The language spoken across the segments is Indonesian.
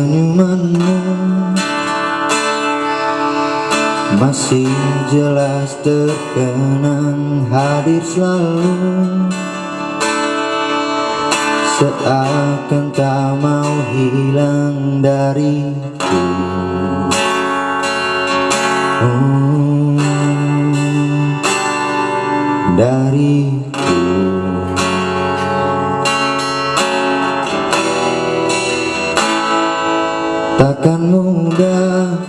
Senyumanmu masih jelas terkenang, hadir selalu, seakan tak mau hilang dariku. Dariku. Takkan mudah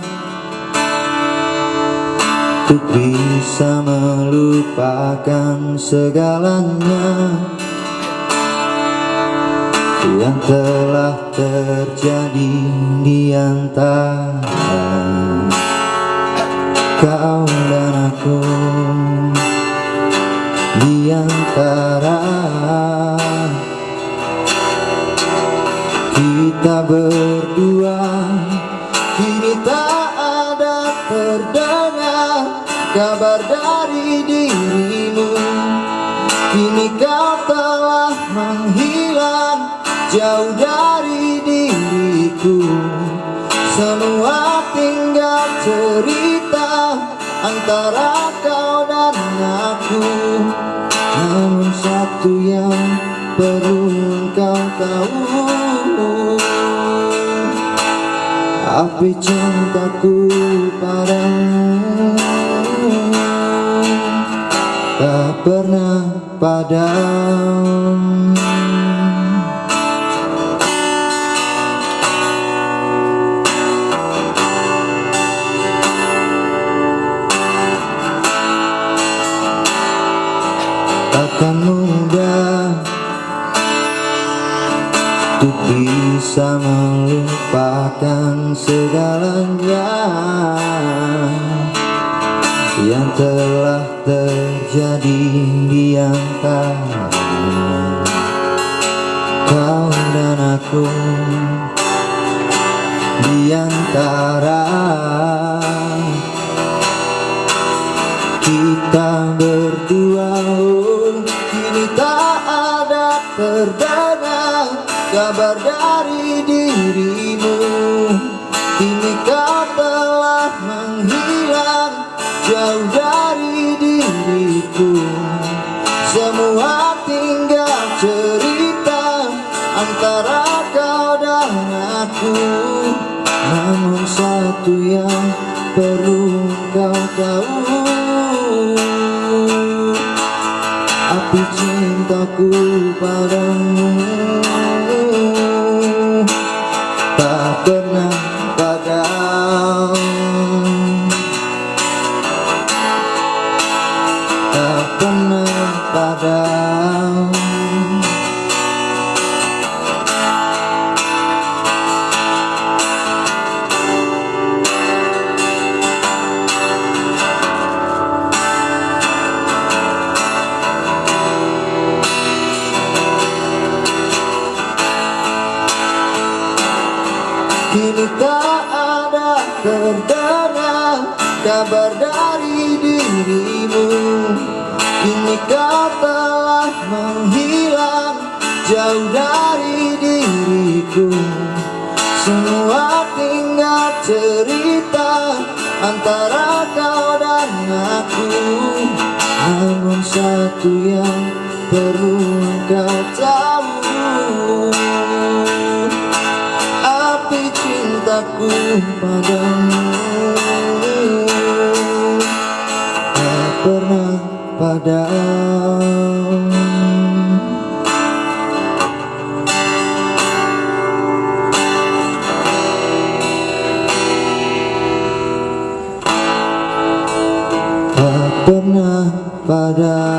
untuk bisa melupakan segalanya yang telah terjadi di antara kau dan aku, di antara kita berdua. Kini tak ada terdengar kabar dari dirimu. Kini kau telah menghilang jauh dari diriku. Semua tinggal cerita antara kau dan aku. Namun satu yang perlu kau tahu, api cintaku padamu tak pernah padam. Takkan mudah untuk bisa melupakan segalanya yang telah terjadi di antara kau dan aku, di antara kita berdua. Kini tak ada terdengar kabar dari dirimu. Kini kau telah menghilang jauh dari diriku. Semua tinggal cerita antara kau dan aku. Namun satu yang perlu kau tahu, api cintaku padamu tak pernah padam. Tak pernah padam. Kini tak ada terdengar kabar dari dirimu. Kini kau telah menghilang jauh dari diriku. Semua tinggal cerita antara kau dan aku. Namun satu yang perlu kau tahu, api cintaku padamu tak pernah padam. Tak pernah padam.